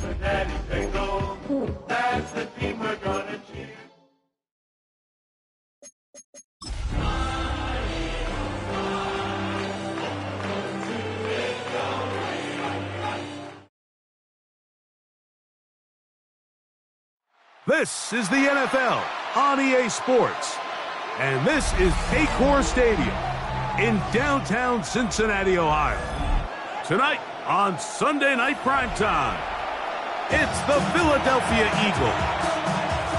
Cincinnati Bengals, that's the team we're gonna cheer. This is the NFL on EA Sports, and this is Paycor Stadium in downtown Cincinnati, Ohio. Tonight on Sunday Night Primetime, it's the Philadelphia Eagles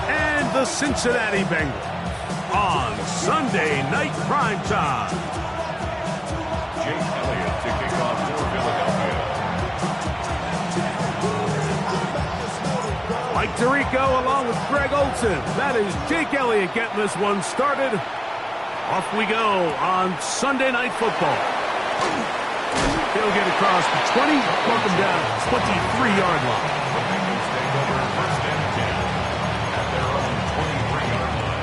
and the Cincinnati Bengals on Sunday Night Primetime. Jake Elliott to kick off for Philadelphia. Mike Tirico along with Greg Olson. That is Jake Elliott getting this one started. Off we go on Sunday Night Football. He'll get across the 20, welcome down 23-yard line. The Bengals take over first and 10 at their own 23-yard line.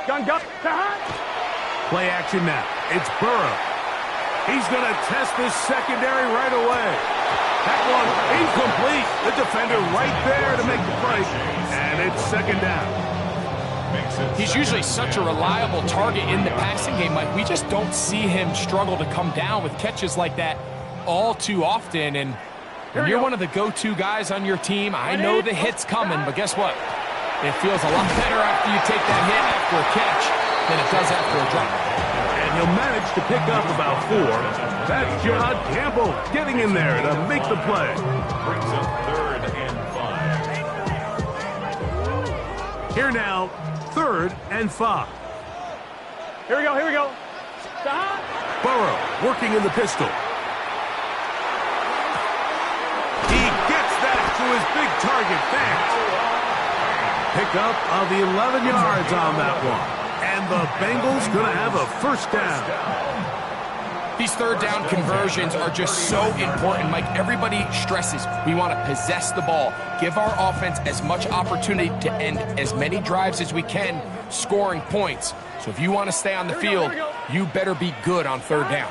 Gun. Play action now. It's Burrow. He's going to test this secondary right away. That one incomplete. The defender right there to make the play. And it's second down. He's usually such a reliable target in the passing game, Mike. We just don't see him struggle to come down with catches like that all too often. And when you're one of the go-to guys on your team, I know the hit's coming, but guess what? It feels a lot better after you take that hit after a catch than it does after a drop. And he'll manage to pick up about 4. That's John Campbell getting in there to make the play. Brings up 3rd and 5. Here now, 3rd and 5. Here we go. Burrow working in the pistol. He gets that to his big target fast. Pickup of 11 yards on that one. And the Bengals going to have a first down. These third down conversions are just so important, Mike. Everybody stresses we want to possess the ball, give our offense as much opportunity to end as many drives as we can, scoring points. So if you want to stay on the field, you better be good on third down.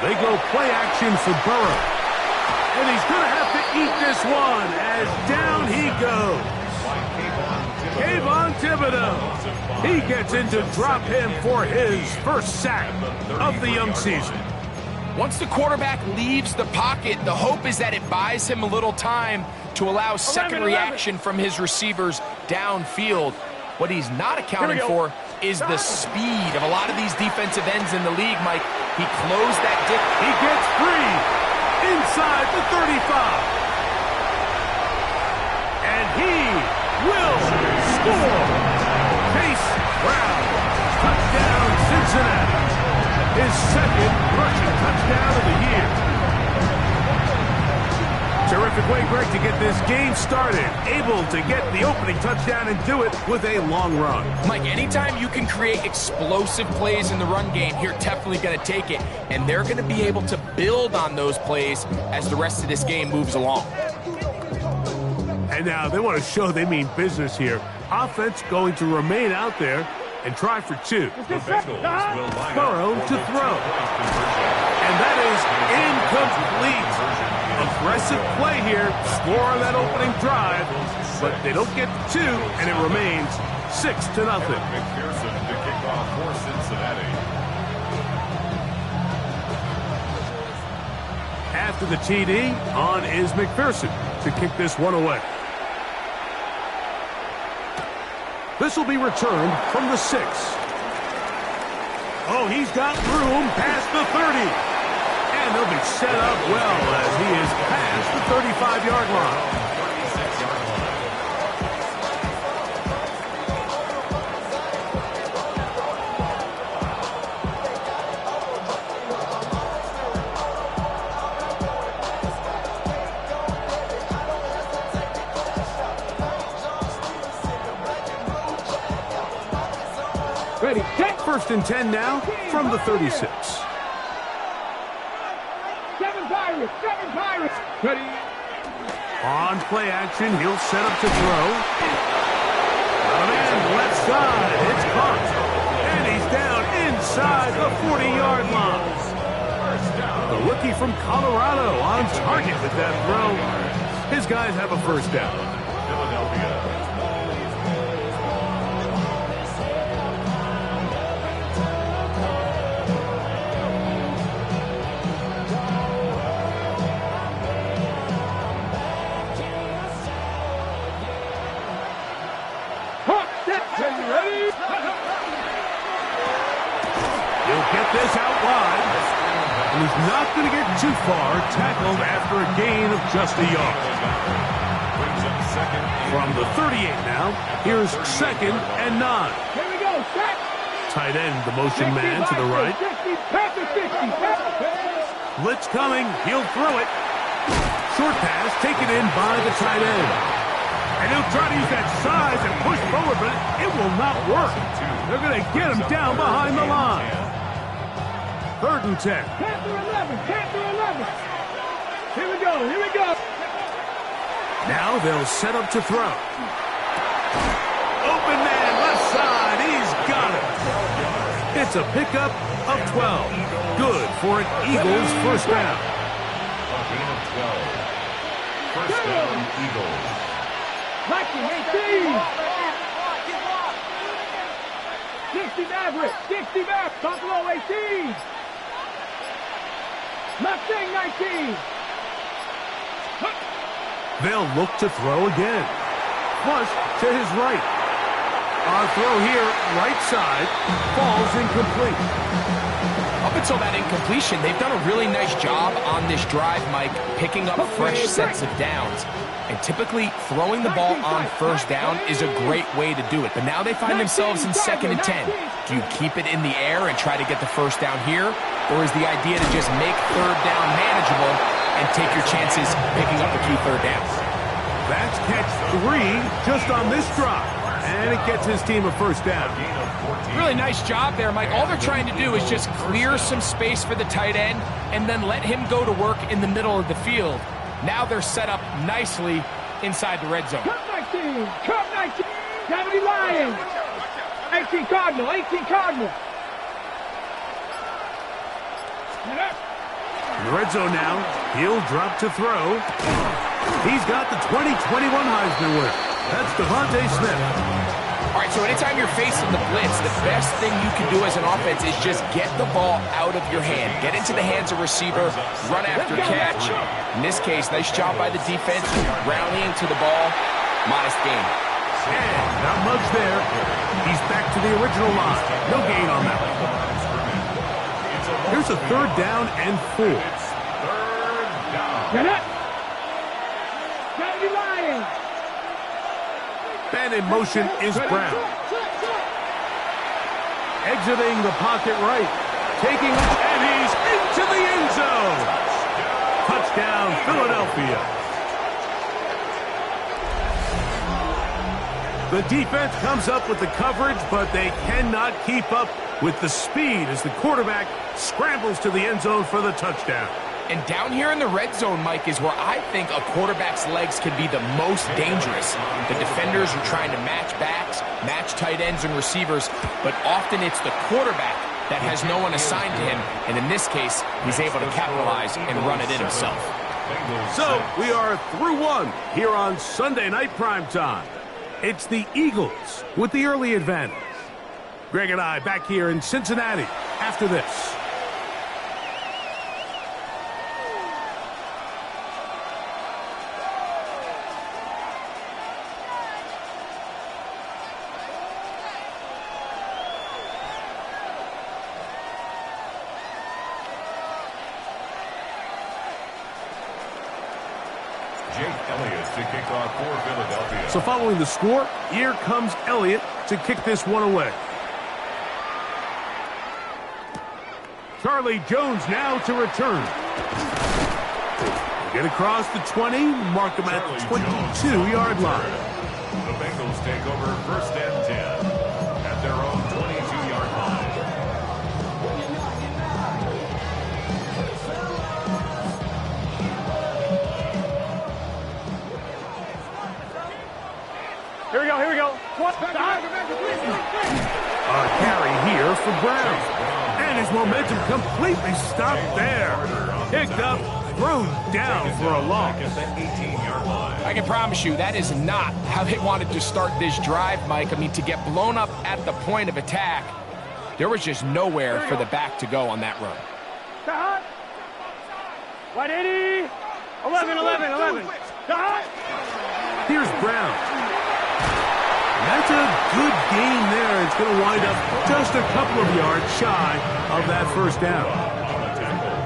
They go play action for Burrow. And he's going to have to eat this one as down he goes. Kayvon Thibodeau. He gets in to drop him for his first sack of the young season. Once the quarterback leaves the pocket, the hope is that it buys him a little time to allow second reaction from his receivers downfield. What he's not accounting for is the speed of a lot of these defensive ends in the league, Mike. He closed that dip. He gets free inside the 35. And he will score. Chase Brown, touchdown Cincinnati. His second rushing touchdown of the year. Terrific way, Greg, to get this game started. Able to get the opening touchdown and do it with a long run. Mike, anytime you can create explosive plays in the run game, you're definitely going to take it. And they're going to be able to build on those plays as the rest of this game moves along. And now they want to show they mean business here. Offense going to remain out there and try for 2. Burrow to throw. And that is incomplete. A aggressive play here, score on that opening drive, but they don't get to 2, and it remains 6-0. McPherson to kick off for Cincinnati. After the TD, on is McPherson to kick this one away. This will be returned from the 6. Oh, he's got room past the 30. And they'll be set up well as he is past the 35-yard line. Ready, set. 1st and 10 now from the 36. 7 Pirates. Ready. On play action, he'll set up to throw. Man, left side, it's caught. And he's down inside the 40-yard line. The rookie from Colorado on target with that throw. His guys have a first down. Philadelphia. This out wide, and he's not going to get too far, tackled after a gain of just a yard. From the 38 now, here's 2nd and 9. Here we go, set. Tight end, the motion man to the right. 50, 50. Blitz coming, he'll throw it. Short pass taken in by the tight end. And he'll try to use that size and push forward, but it will not work. They're going to get him down behind the line. 3rd and 10. Panther 11. Here we go. Now they'll set up to throw. Open man, left side, he's got it. It's a pickup of 12. Good for an Eagles first down. A gain of 12. First down, Eagles. 18. 60 Maverick. Buffalo 18. Mustang 19. They'll look to throw again. Flush to his right. Our throw here, right side, falls incomplete. Up until that incompletion, they've done a really nice job on this drive, Mike, picking up fresh sets of downs. And typically, throwing the ball on first down is a great way to do it. But now they find themselves in 2nd and 10. Do you keep it in the air and try to get the first down here? Or is the idea to just make 3rd down manageable and take your chances picking up a key 3rd down? That's catch 3 just on this drive. And it gets his team a first down. Really nice job there, Mike. All they're trying to do is just clear some space for the tight end and then let him go to work in the middle of the field. Now they're set up nicely inside the red zone. Cup 19. 70 Lions. 18 Cardinal. In the red zone now, he'll drop to throw. He's got the 2021 Heisman winner. That's Devontae Smith. All right, so anytime you're facing the blitz, the best thing you can do as an offense is just get the ball out of your hand. Get into the hands of receiver, run after catch. In this case, nice job by the defense, rallying to the ball. Modest gain. And not much there. He's back to the original line. No gain on that one. Here's a 3rd down and 4. Get it. 70 Lions. And in motion is Brown. Exiting the pocket right. Taking, and he's into the end zone. Touchdown, Philadelphia. The defense comes up with the coverage, but they cannot keep up with the speed as the quarterback scrambles to the end zone for the touchdown. And down here in the red zone, Mike, is where I think a quarterback's legs can be the most dangerous. The defenders are trying to match backs, match tight ends and receivers, but often it's the quarterback that has no one assigned to him, and in this case, he's able to capitalize and run it in himself. So we are through one here on Sunday Night Primetime. It's the Eagles with the early advantage. Greg and I back here in Cincinnati after this. So following the score, here comes Elliott to kick this one away. Charlie Jones now to return. Get across the 20, mark him at the 22-yard line. The Bengals take over first and 10 at their own 22-yard line. Here we go, here we go. A carry here for Brown. And his momentum completely stopped there. Picked up, thrown down for a loss. I can promise you that is not how they wanted to start this drive, Mike. I mean, to get blown up at the point of attack, there was just nowhere for the back to go on that run. 180, 11. Here's Brown. That's a good gain there. It's going to wind up just a couple of yards shy of that first down.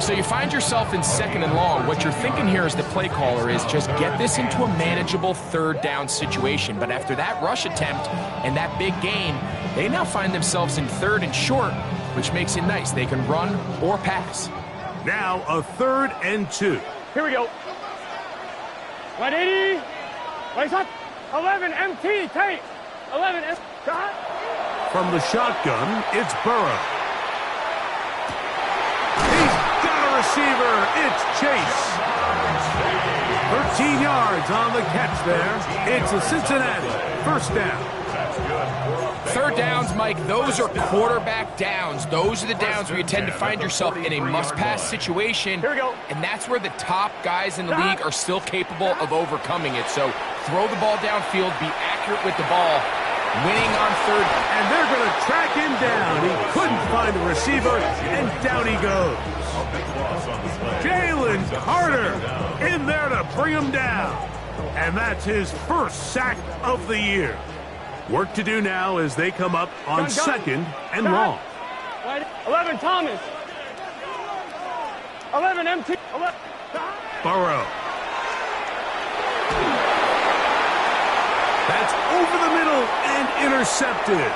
So you find yourself in second and long. What you're thinking here as the play caller is just get this into a manageable third down situation. But after that rush attempt and that big gain, they now find themselves in third and short, which makes it nice. They can run or pass. Now a 3rd and 2. Here we go. 180, 11, MT, tape. 11, From the shotgun, it's Burrow. He's got a receiver. It's Chase. 13 yards on the catch there. It's a Cincinnati first down. Third downs, Mike, those are quarterback downs. Those are the downs where you tend to find yourself in a must-pass situation. Here we go. And that's where the top guys in the league are still capable of overcoming it. So throw the ball downfield, be accurate with the ball. Winning on third. And they're going to track him down. He couldn't find the receiver, and down he goes. Jalen Carter in there to bring him down. And that's his first sack of the year. Work to do now as they come up on second and long. 11, Thomas. 11, MT. 11. Burrow. That's over the middle and intercepted.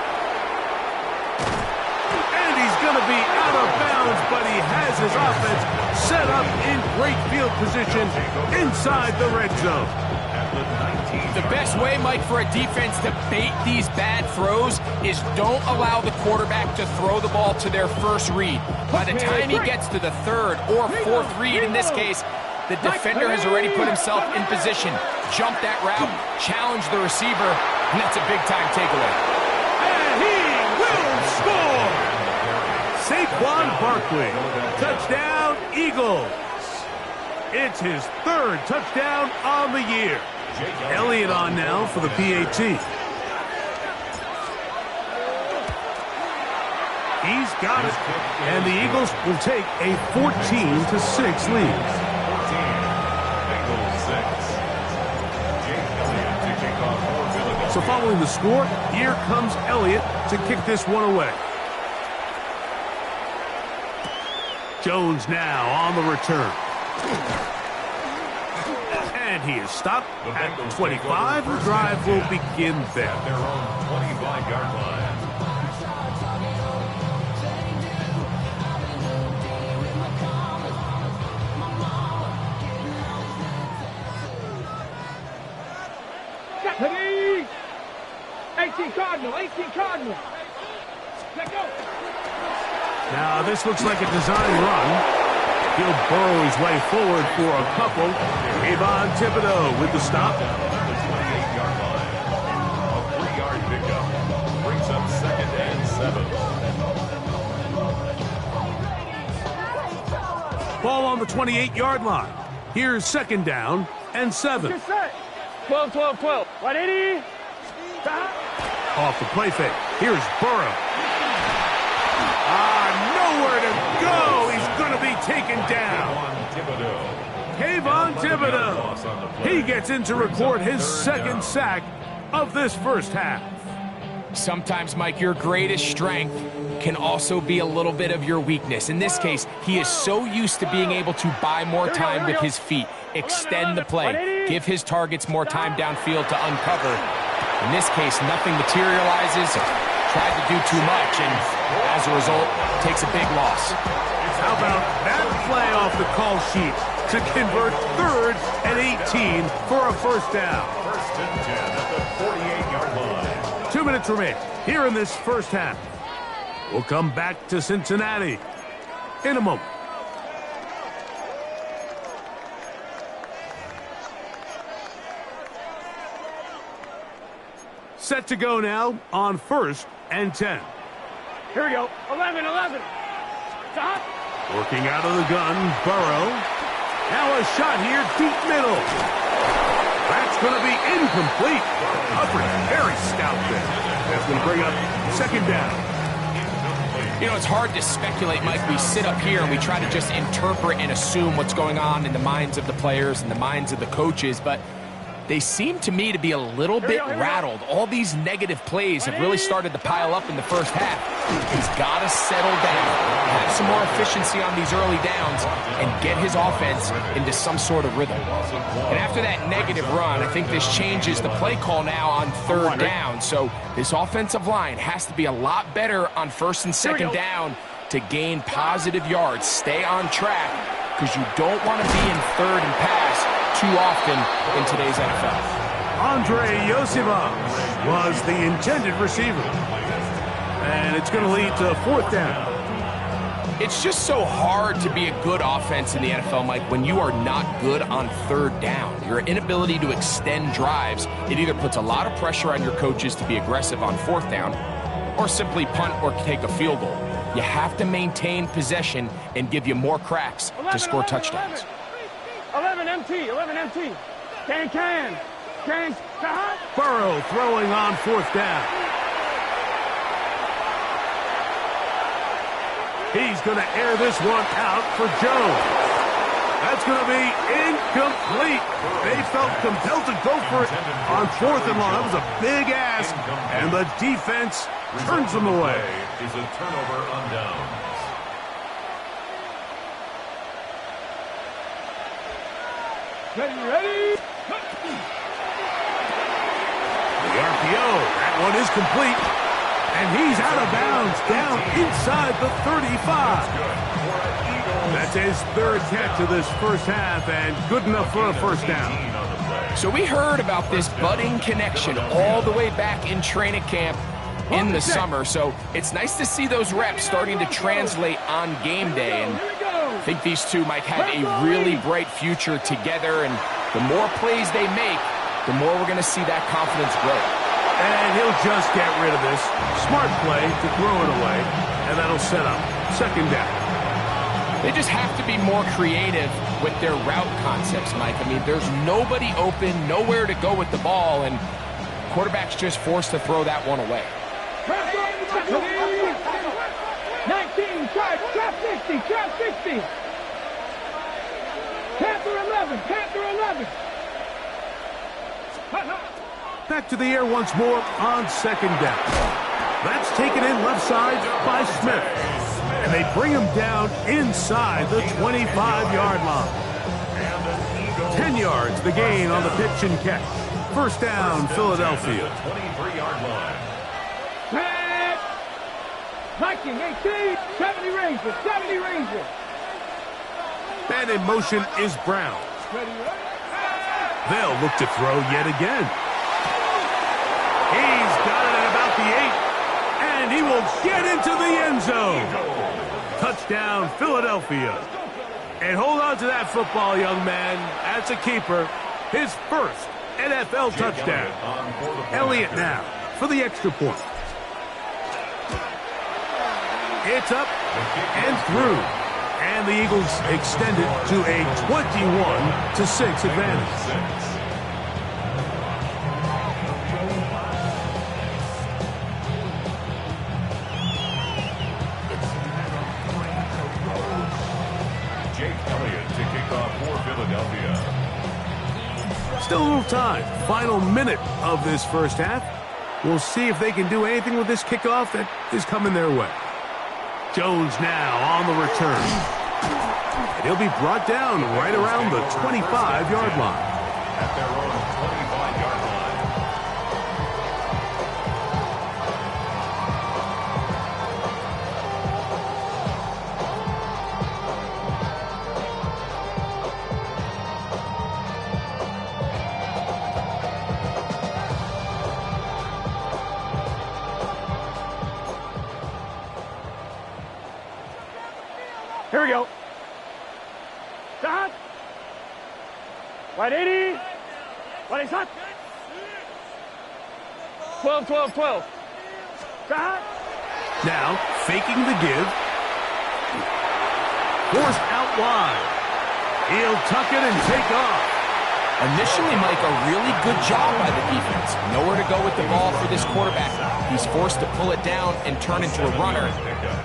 And he's going to be out of bounds, but he has his offense set up in great field position inside the red zone. The best way, Mike, for a defense to bait these bad throws is don't allow the quarterback to throw the ball to their first read. By the time he gets to the third or fourth read, in this case, the defender has already put himself in position, jump that route, challenge the receiver, and that's a big-time takeaway. And he will score! Saquon Barkley, touchdown Eagles. It's his 3rd touchdown on the year. Elliott on now for the PAT. He's got it. And the Eagles will take a 14-6 lead. So following the score, here comes Elliott to kick this one away. Jones now on the return. And he is stopped at 25. The drive will begin there. At their own 25-yard line. Stephanie! 18 Cardinal, 18 Cardinal. Let go. Now this looks like a design run. He'll burrow his way forward for a couple. Avon Thibodeau with the stop. The 28-yard line. A 3-yard pickup brings up 2nd and 7. Ball on the 28-yard line. Here's second down and 7. Get set. 12, 12, 12. 180. Stop. Off the play fake. Here's Burrow. Nowhere to go. He's going to be taken down. Kayvon Thibodeau. He gets in to record his second sack of this first half. Sometimes, Mike, your greatest strength can also be a little bit of your weakness. In this case, he is so used to being able to buy more time with his feet, extend the play, give his targets more time downfield to uncover. In this case, nothing materializes, tried to do too much, and as a result, takes a big loss. How about that play off the call sheet to convert 3rd and 18 for a first down? First and 10 at the 48-yard line. 2 minutes remain here in this first half. We'll come back to Cincinnati in a moment. Set to go now on 1st and 10. Here we go. 11, 11. Stop. Working out of the gun, Burrow. Now a shot here, deep middle. That's going to be incomplete. Hubbard, very stout there. That's going to bring up second down. You know, it's hard to speculate, Mike. We sit up here and we try to just interpret and assume what's going on in the minds of the players and the minds of the coaches, but they seem to me to be a little bit rattled. All these negative plays have really started to pile up in the first half. He's got to settle down, have some more efficiency on these early downs, and get his offense into some sort of rhythm. And after that negative run, I think this changes the play call now on 3rd down. So this offensive line has to be a lot better on 1st and 2nd down to gain positive yards. Stay on track, because you don't want to be in 3rd and pass too often in today's NFL. Andre Yosivas was the intended receiver. And it's going to lead to 4th down. It's just so hard to be a good offense in the NFL, Mike, when you are not good on 3rd down. Your inability to extend drives, it either puts a lot of pressure on your coaches to be aggressive on 4th down or simply punt or take a field goal. You have to maintain possession and give you more cracks to score touchdowns. 11 MT, 11 MT. Can. Burrow throwing on 4th down. He's going to air this one out for Jones. That's going to be incomplete. They felt compelled to go for it on 4th and long. That was a big ask, and the defense turns them away. Is a turnover on downs. Ready. The RPO, that one is complete. And he's out of bounds, down inside the 35. That's his 3rd catch of this first half, and good enough for a first down. So we heard about this budding connection all the way back in training camp in the summer. So it's nice to see those reps starting to translate on game day. And I think these two might have a really bright future together. And the more plays they make, the more we're going to see that confidence grow. And he'll just get rid of this. Smart play to throw it away, and that'll set up second down. They just have to be more creative with their route concepts, Mike. I mean, there's nobody open, nowhere to go with the ball, and quarterback's just forced to throw that one away. 19, trap 60, trap 60. Panther 11, Panther 11. Back to the air once more on second down. That's taken in left side by Smith. And they bring him down inside the 25-yard line. 10 yards the gain on the pitch and catch. First down, Philadelphia. 23-yard line. Viking 18, 70 Ranger, 70 Ranger. And in motion is Brown. They'll look to throw yet again. He's got it at about the 8, and he will get into the end zone. Touchdown, Philadelphia. And hold on to that football, young man. That's a keeper. His first NFL touchdown. Elliott now for the extra point. It's up and through. And the Eagles extend it to a 21-6 advantage. Still a little time. Final minute of this first half. We'll see if they can do anything with this kickoff that is coming their way. Jones now on the return. And he'll be brought down right around the 25-yard line. At their own 25-yard line. Here we go. Start. Wide 80. Wide shot. 12, 12, 12. Start. Now, faking the give. Forced out wide. He'll tuck it and take off. Initially, Mike, a really good job by the defense. Nowhere to go with the ball for this quarterback. He's forced to pull it down and turn into a runner.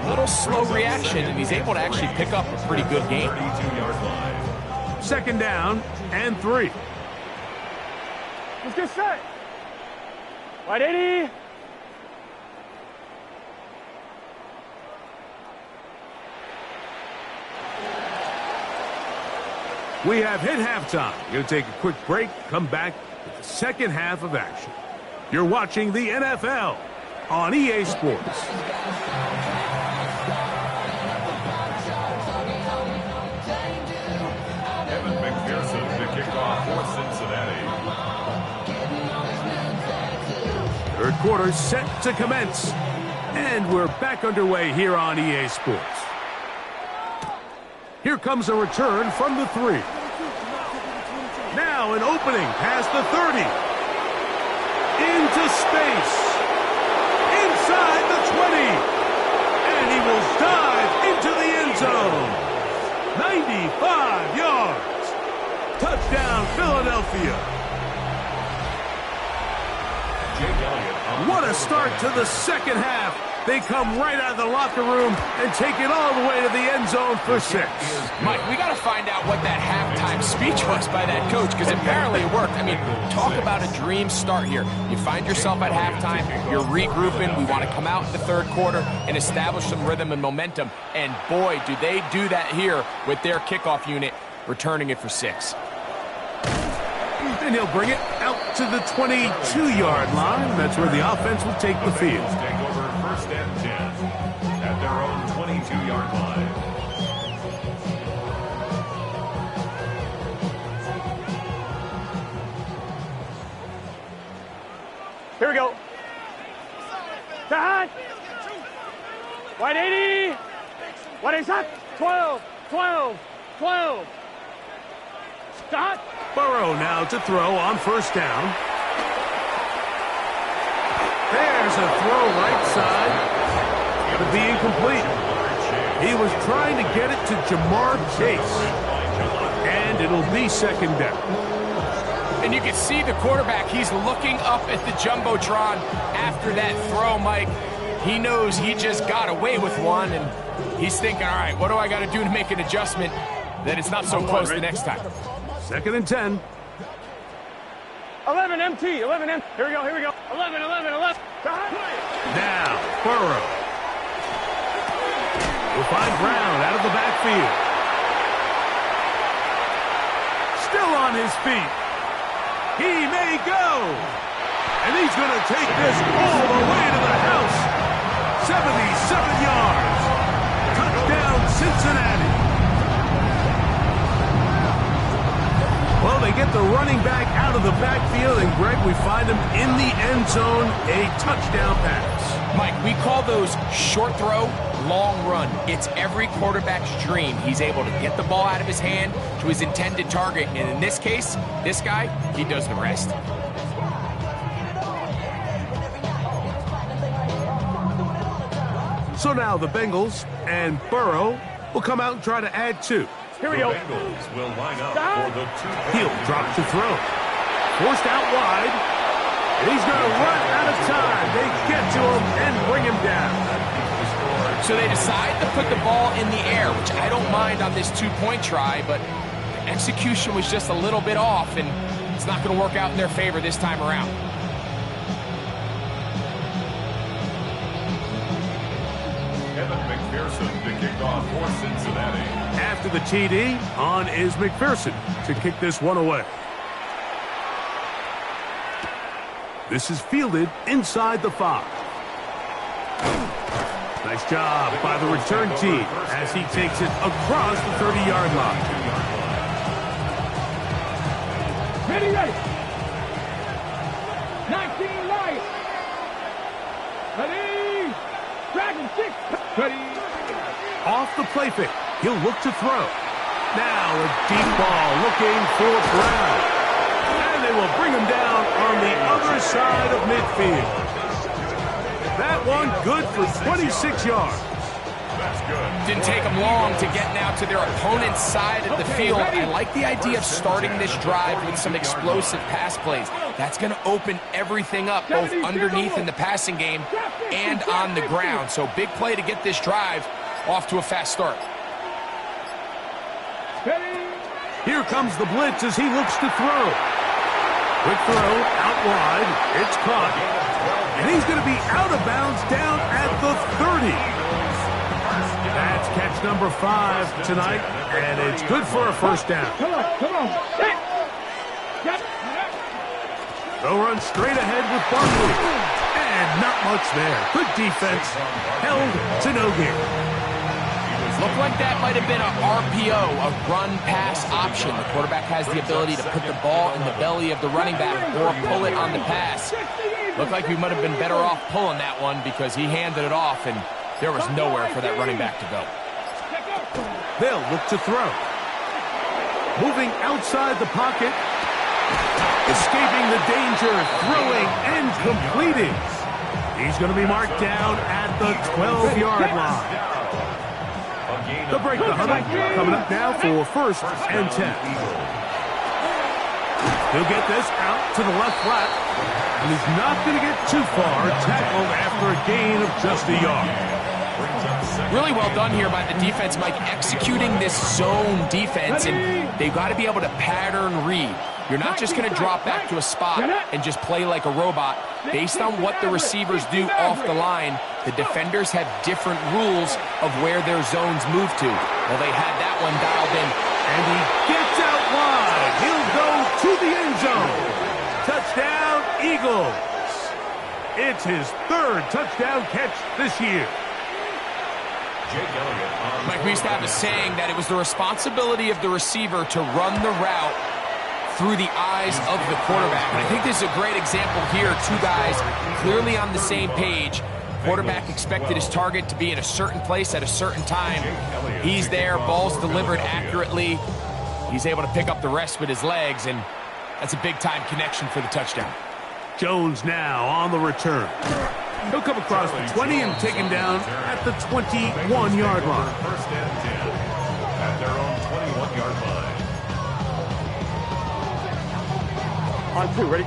A little slow reaction, and he's able to actually pick up a pretty good game. 32-yard line. Second down and 3. Let's get set. Wide 80. We have hit halftime. Going to take a quick break, come back with the second half of action. You're watching the NFL on EA Sports. Evan McPherson to kick off for Cincinnati. Third quarter set to commence. And we're back underway here on EA Sports. Here comes a return from the 3. Now an opening past the 30. Into space. Inside the 20. And he will dive into the end zone. 95 yards. Touchdown, Philadelphia. Jake Elliott. What a start to the second half. They come right out of the locker room and take it all the way to the end zone for 6. Mike, we got to find out what that halftime speech was by that coach, because apparently it worked. I mean, talk about a dream start here. You find yourself at halftime, you're regrouping, we want to come out in the third quarter and establish some rhythm and momentum, and boy, do they do that here with their kickoff unit, returning it for 6. And he'll bring it out to the 22-yard line. That's where the offense will take the field. Take over first and 10 at their own 22-yard line. Here we go. Start. Wide 80. Wide shot. 12, 12, 12. Start. Burrow now to throw on first down. There's a throw right side to be incomplete. He was trying to get it to Jamar Chase. And it'll be second down. And you can see the quarterback, he's looking up at the Jumbotron after that throw, Mike. He knows he just got away with one, and he's thinking, all right, what do I got to do to make an adjustment that it's not so close the next time? Second and 10. 11 MT, 11 MT. Here we go, here we go. 11, 11, 11. Now, Burrow. We'll find Brown out of the backfield. Still on his feet. He may go. And he's going to take this all the way to the house. 77 yards. Touchdown, Cincinnati. Well, they get the running back out of the backfield, and Greg, we find him in the end zone, a touchdown pass. Mike, we call those short throw, long run. It's every quarterback's dream. He's able to get the ball out of his hand to his intended target, and in this case, this guy, he does the rest. So now the Bengals and Burrow will come out and try to add 2. Here we go. The Bengals will line up for the 2-point He'll drop to throw. Forced out wide. And he's going to run out of time. They get to him and bring him down. So they decide to put the ball in the air, which I don't mind on this 2-point try, but the execution was just a little bit off, and it's not going to work out in their favor this time around. Evan McPherson to kick off for Cincinnati. After the TD, on is McPherson to kick this one away. This is fielded inside the 5. Nice job by the return team as he takes it across the 30-yard line. Ready, ready. 19 right. Ready. Dragon 6. Ready. Off the play fake. He'll look to throw. Now a deep ball looking for Brown. And they will bring him down on the other side of midfield. That one good for 26 yards. That's good. Didn't take them long to get now to their opponent's side of the field. I like the idea of starting this drive with some explosive pass plays. That's going to open everything up, both underneath in the passing game and on the ground. So big play to get this drive off to a fast start. Here comes the blitz as he looks to throw. Quick throw, out wide. It's caught. And he's going to be out of bounds down at the 30. That's catch number 5 tonight, and it's good for a first down. Come on. They'll run straight ahead with Barkley. And not much there. Good defense. Held to no gain. Looked like that might have been a RPO, a run-pass option. The quarterback has the ability to put the ball in the belly of the running back or pull it on the pass. Looked like we might have been better off pulling that one because he handed it off, and there was nowhere for that running back to go. They'll look to throw. Moving outside the pocket. Escaping the danger, throwing and completing. He's going to be marked down at the 12-yard line. They'll break the huddle. Coming up now for 1st and 10. He'll get this out to the left flat. And he's not going to get too far. Tackled after a gain of just a yard. Really well done here by the defense, Mike, executing this zone defense, and they've got to be able to pattern read. You're not just going to drop back to a spot and just play like a robot. Based on what the receivers do off the line, the defenders have different rules of where their zones move to. Well, they had that one dialed in. And he gets out wide. He'll go to the end zone. Touchdown, Eagles. It's his 3rd touchdown catch this year. Mike, we used to have a saying that it was the responsibility of the receiver to run the route through the eyes of the quarterback. And I think this is a great example here. 2 guys clearly on the same page. Quarterback expected his target to be in a certain place at a certain time. He's there, ball's delivered accurately. He's able to pick up the rest with his legs, and that's a big-time connection for the touchdown. Jones now on the return. He'll come across the 20 and take him down at the 21-yard line. 1st and 10 at their own 21-yard line. On 2, ready?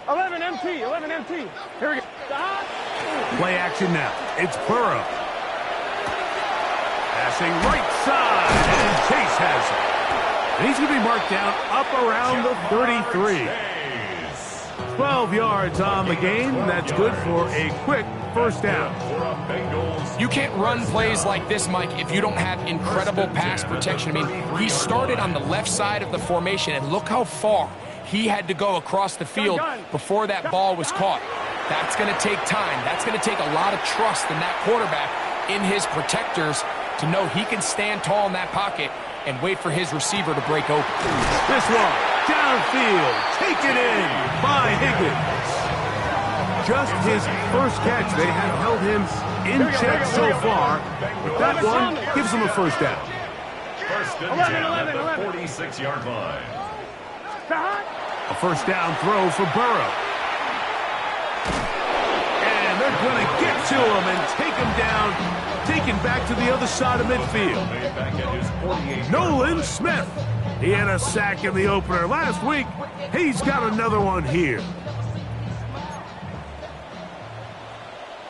11 MT. Here we go. Play action now. It's Burrow. Passing right side, and Chase has it. And he's going to be marked down up around the 33. 12 yards on the game. That's good for a quick first down. You can't run plays like this, Mike, if you don't have incredible pass protection. I mean, he started on the left side of the formation, and look how far he had to go across the field before that ball was caught. That's going to take time. That's going to take a lot of trust in that quarterback, in his protectors, to know he can stand tall in that pocket and wait for his receiver to break open. This one, downfield, taken in by Higgins. Just his first catch. They have held him in check so far, but that one gives him a first down. 1st and 10 at the 46-yard line. A first down throw for Burrow. And they're going to get to him and take him down, taken back to the other side of midfield. Nolan Smith. He had a sack in the opener last week. He's got another one here.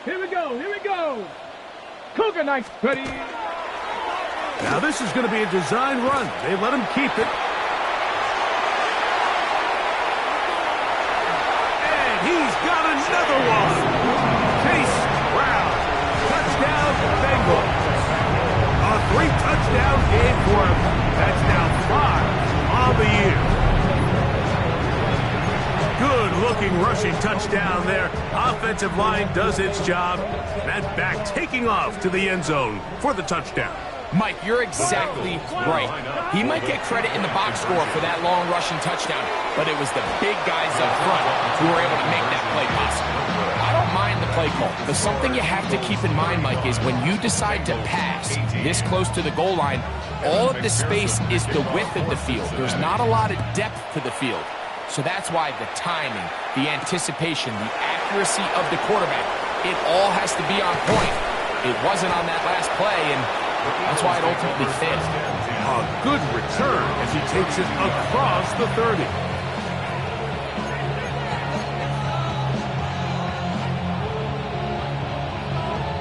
Here we go, here we go. Cougar Knights ready. Now this is going to be a design run. They let him keep it. And he's got another one. Chase Brown. Touchdown, Bengals. A 3-touchdown game for him. That's now 5 on the year. Good-looking rushing touchdown there. Offensive line does its job. That back taking off to the end zone for the touchdown. Mike, you're exactly right. He might get credit in the box score for that long rushing touchdown, but it was the big guys up front who were able to make that play possible. I don't mind the play call, but something you have to keep in mind, Mike, is when you decide to pass this close to the goal line, all of the space is the width of the field. There's not a lot of depth to the field. So that's why the timing, the anticipation, the accuracy of the quarterback, it all has to be on point. It wasn't on that last play, and that's why it ultimately failed. A good return as he takes it across the 30.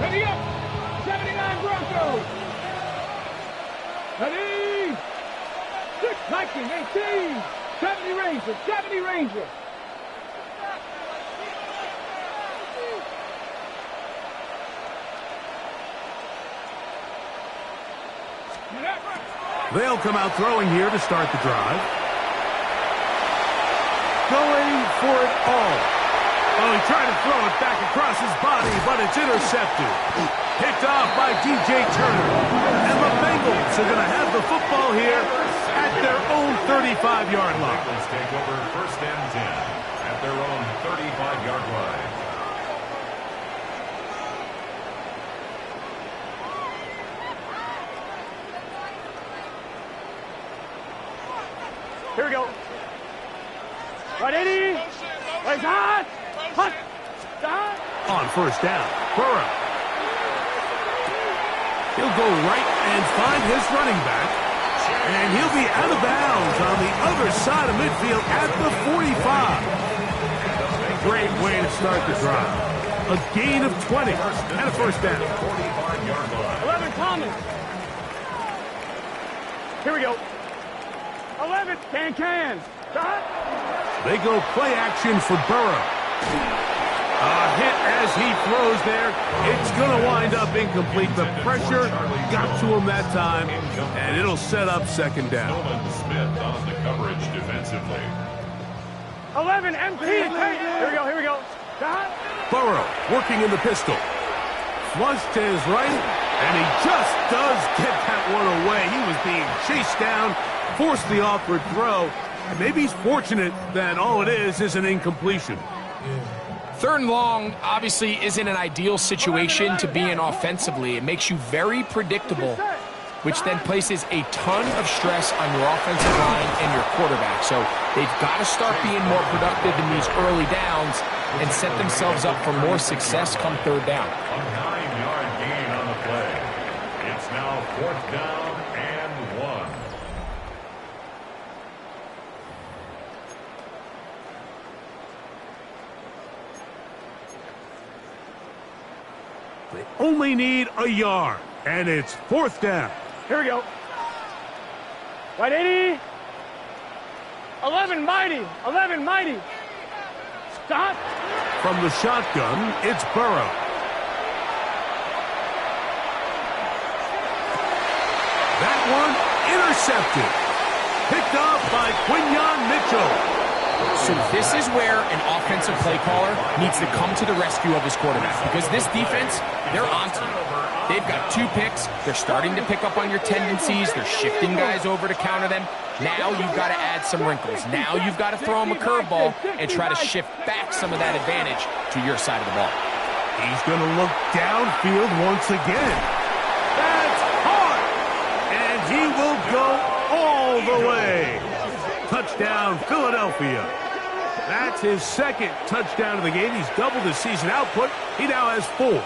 Ready up. 79 Broncos. Ready. 6 Viking, 18. 70 Rangers, 70 Rangers. They'll come out throwing here to start the drive. Going for it all. Oh, he tried to throw it back across his body, but it's intercepted. Picked off by DJ Turner. And the Bengals are going to have the football here at their own 35-yard line. Bengals take over 1st and 10 at their own 35-yard line. Here we go. Right, 80. Right, hot. Hot. Hot. On 1st down, Burrow. He'll go right and find his running back. And he'll be out of bounds on the other side of midfield at the 45. Great way to start the drive. A gain of 20 and a 1st down. 45-yard line. 11 Thomas. Here we go. 11 can. Stop. They go play action for Burrow. A hit as he throws there. It's going to wind up incomplete. The pressure got to him that time, and it'll set up 2nd down. Nolan Smith on the coverage defensively. 11 empty. Here we go. Stop. Burrow working in the pistol. Flush to his right, and he just does get that one away. He was being chased down, forced the awkward throw, and maybe he's fortunate that all it is an incompletion. 3rd and long obviously isn't an ideal situation to be in offensively. It makes you very predictable, which then places a ton of stress on your offensive line and your quarterback. So they've got to start being more productive in these early downs and set themselves up for more success come 3rd down. A 9-yard gain on the play. It's now 4th down and 1. They only need a yard, and it's 4th down. Here we go. Right, 80. 11 mighty. Stop. From the shotgun, it's Burrow. That one intercepted. Picked up by Quinyon Mitchell. So this is where an offensive play caller needs to come to the rescue of his quarterback, because this defense, they're onto you. They've got 2 picks. They're starting to pick up on your tendencies. They're shifting guys over to counter them. Now you've got to add some wrinkles. Now you've got to throw them a curveball and try to shift back some of that advantage to your side of the ball. He's going to look downfield once again. That's hard. And he will go all the way. Touchdown, Philadelphia. That's his second touchdown of the game. He's doubled his season output. He now has 4.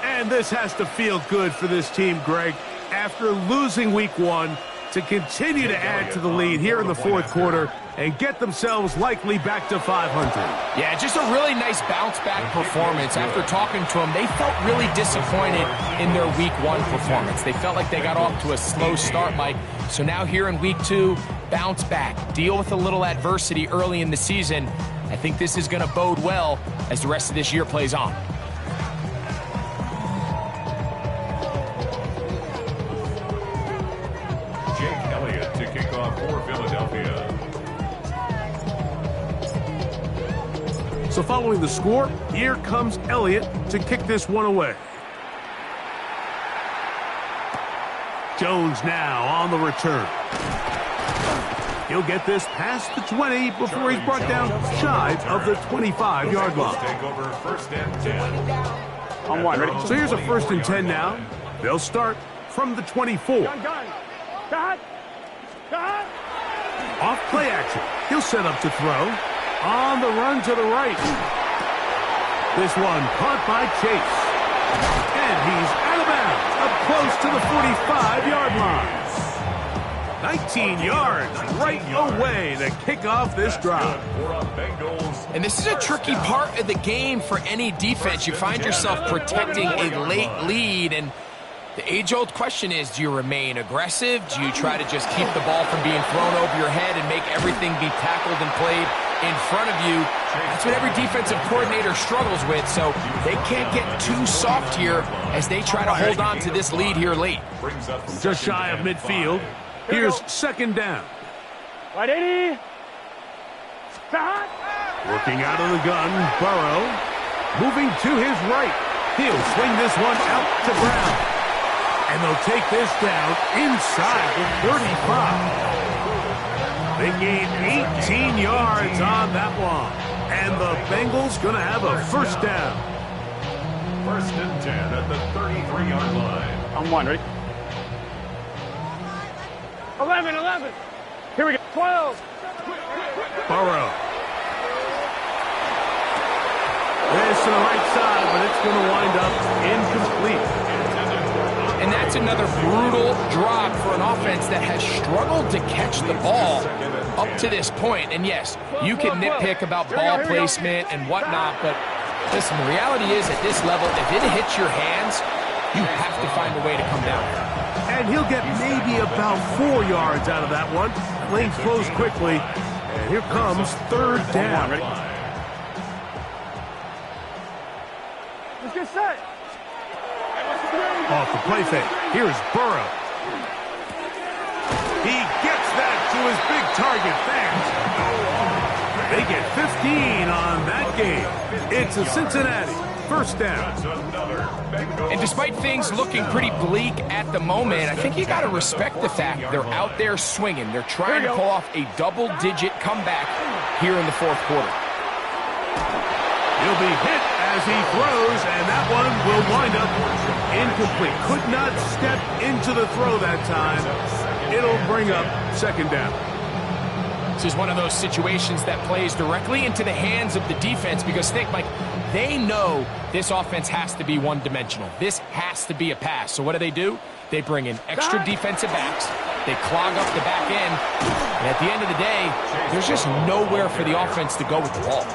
And this has to feel good for this team, Greg. After losing week 1, to continue to add to the lead here in the fourth quarter and get themselves likely back to 500. Yeah, just a really nice bounce-back performance. After talking to them, they felt really disappointed in their week 1 performance. They felt like they got off to a slow start, Mike. So now here in week 2, bounce back, deal with a little adversity early in the season. I think this is going to bode well as the rest of this year plays on. To kick off for Philadelphia. So following the score, here comes Elliott to kick this one away. Jones now on the return. He'll get this past the 20 before he's brought down shy of the 25-yard line. Take over first and 10. On 1, ready? So here's a first and 10 now. They'll start from the 24. Gun. Cut. Off play action. He'll set up to throw. On the run to the right. This one caught by Chase. And he's out of bounds, up close to the 45-yard line. 19 yards right away to kick off this drive. And this is a tricky part of the game for any defense. You find yourself protecting a late lead, and the age-old question is, do you remain aggressive? Do you try to just keep the ball from being thrown over your head and make everything be tackled and played in front of you? That's what every defensive coordinator struggles with, so they can't get too soft here as they try to hold on to this lead here late. Just shy of midfield. Here's second down. Right, 80. Cut. Working out of the gun, Burrow. Moving to his right. He'll swing this one out to Brown. And they'll take this down inside the 35. They gain 18 yards on that one. And the Bengals going to have a first down. First and 10 at the 33-yard line. On 1, ready? 11. Here we go. 12. Burrow. This to the right side, but it's going to wind up incomplete. And that's another brutal drop for an offense that has struggled to catch the ball up to this point. And yes, you can nitpick about ball placement and whatnot, but listen, the reality is at this level, if it hits your hands, you have to find a way to come down. And he'll get maybe about 4 yards out of that one. Lane's closed quickly. And here comes third down. Let's get set. Off the play fake. Here's Burrow. He gets that to his big target fast. They get 15 on that game. It's a Cincinnati first down. And despite things looking pretty bleak at the moment, I think you got to respect the fact they're out there swinging. They're trying to pull off a double-digit comeback here in the fourth quarter. He'll be hit as he throws, and that one will wind up incomplete. Could not step into the throw that time. It'll bring up second down. This is one of those situations that plays directly into the hands of the defense because think, Mike, they know this offense has to be one-dimensional. This has to be a pass. So what do? They bring in extra defensive backs. They clog up the back end. And at the end of the day, there's just nowhere for the offense to go with the ball.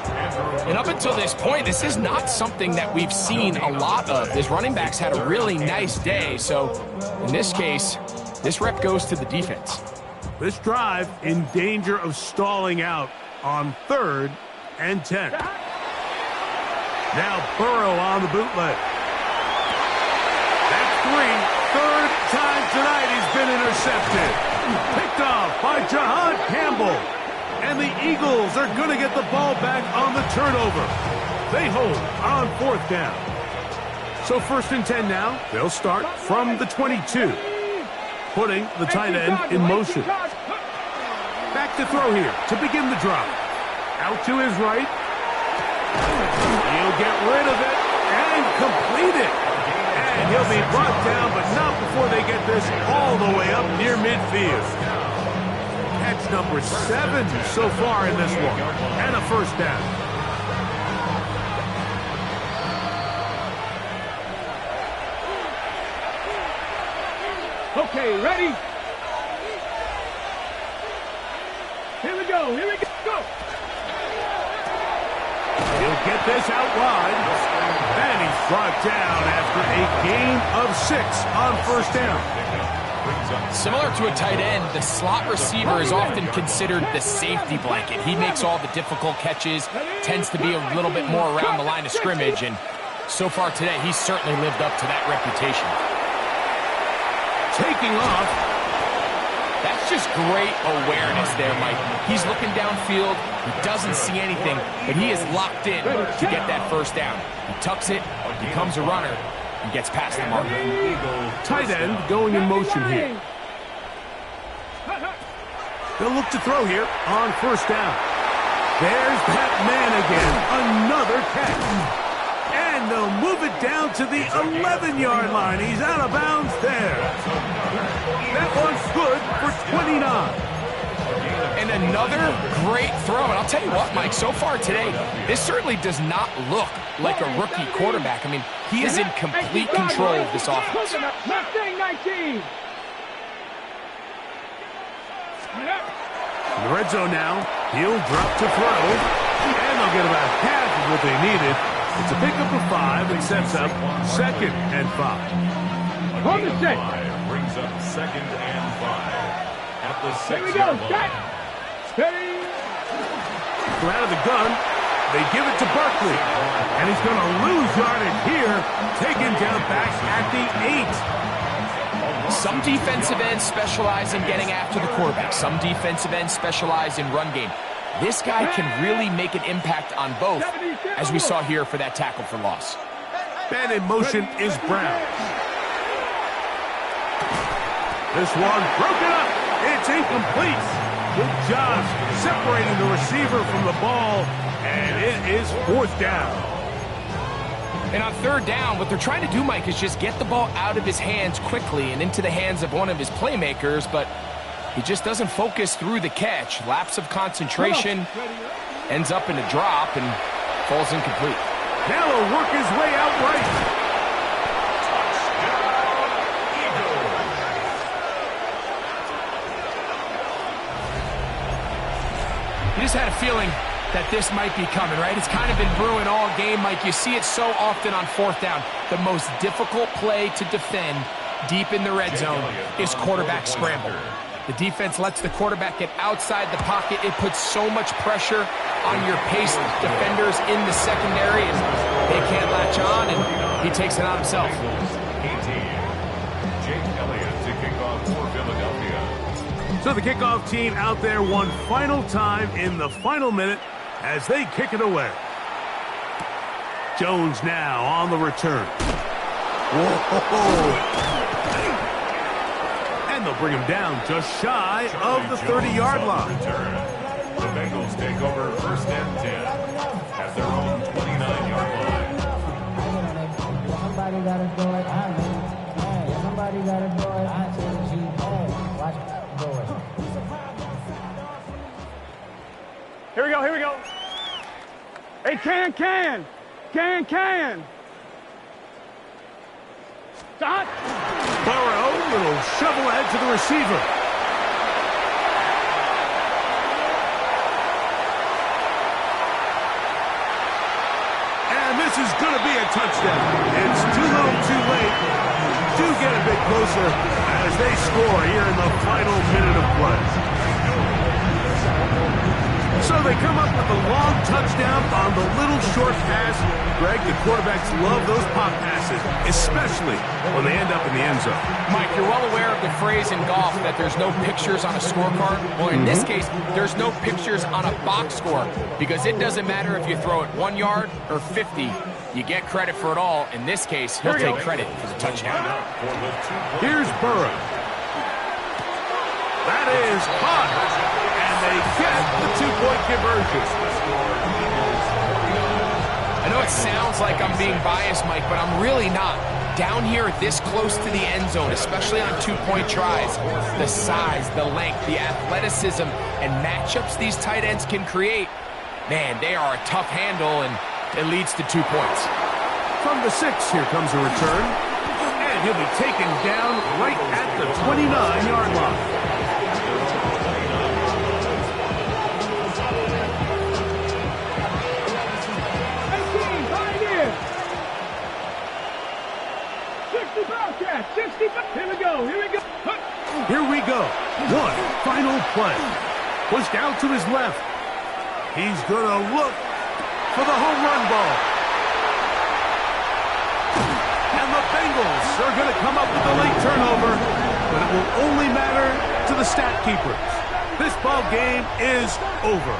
And up until this point, this is not something that we've seen a lot of. This running back's had a really nice day. So in this case, this rep goes to the defense. This drive in danger of stalling out on 3rd and 10. Now Burrow on the bootleg. That's 3. Third time tonight he's been intercepted. Picked off by Jahan Campbell. And the Eagles are going to get the ball back on the turnover. They hold on 4th down. So 1st and 10 now. They'll start from the 22. Putting the tight end in motion. Back to throw here to begin the drive. Out to his right. He'll get rid of it and complete it. And he'll be brought down, but not before they get this all the way up near midfield. That's number 7 so far in this one. And a first down. Okay, ready? Here we go, here we go. He'll get this out wide. And he's brought down after a gain of 6 on first down. Similar to a tight end, the slot receiver is often considered the safety blanket. He makes all the difficult catches, tends to be a little bit more around the line of scrimmage, and so far today, he's certainly lived up to that reputation. Taking off. That's just great awareness there, Mike. He's looking downfield. He doesn't see anything, but he is locked in to get that first down. He tucks it, becomes a runner, and gets past the marker. Tight end going in motion here. They'll look to throw here on first down. There's that man again. Another catch. And they'll move it down to the 11-yard line. He's out of bounds there. That one's good for 29. And another great throw. And I'll tell you what, Mike, so far today, this certainly does not look like a rookie quarterback. I mean, he is in complete control of this offense. Mustang 19. In the red zone now, he'll drop to throw, and they'll get about half of what they needed. It's a pickup of 5 and sets up 2nd and 5. On the set. Brings up 2nd and 5 at the 6-yard line. Here we go. Steady. From out of the gun, they give it to Barkley, and he's going to lose yardage here, taken down back at the 8. Some defensive ends specialize in getting after the quarterback. Some defensive ends specialize in run game. This guy can really make an impact on both, as we saw here for that tackle for loss. And in motion is Brown. This one broken up. It's incomplete. Good job separating the receiver from the ball, and it is 4th down. And on 3rd down, what they're trying to do, Mike, is just get the ball out of his hands quickly and into the hands of one of his playmakers, but he just doesn't focus through the catch. Lapse of concentration, ends up in a drop, and falls incomplete. Now he'll work his way out right. You just had a feeling that this might be coming, right? It's kind of been brewing all game, Mike. You see it so often on 4th down. The most difficult play to defend deep in the red zone is quarterback scramble. The defense lets the quarterback get outside the pocket. It puts so much pressure on your paced defenders in the secondary, and they can't latch on, and he takes it on himself. So the kickoff team out there one final time in the final minute as they kick it away. Jones now on the return. Whoa. And they'll bring him down just shy of the 30-yard line. The Bengals take over 1st and 10 at their own 29-yard line. Somebody gotta do it. I know. Hey, somebody gotta do it. I tell you, hey, watch it, do it. Here we go, here we go. Hey, can. Stop. Burrow, little shovel head to the receiver. And this is going to be a touchdown. It's too little, too late. Do get a bit closer as they score here in the final minute of play. So they come up with a long touchdown on the little short pass. Greg, the quarterbacks love those pop passes, especially when they end up in the end zone. Mike, you're well aware of the phrase in golf that there's no pictures on a scorecard. Well, in this case, there's no pictures on a box score because it doesn't matter if you throw it 1 yard or 50. You get credit for it all. In this case, he'll take credit for the touchdown. Here's Burrow. That is caught. And they get the 2-point conversion. I know it sounds like I'm being biased, Mike, but I'm really not. down here this close to the end zone, especially on two-point tries, the size, the length, the athleticism, and matchups these tight ends can create, man, they are a tough handle, and it leads to 2 points. From the 6, here comes a return. And he'll be taken down right at the 29-yard line. Here we go. One final play. Pushed out to his left. He's going to look for the home run ball. And the Bengals are going to come up with a late turnover, but it will only matter to the stat keepers. This ball game is over.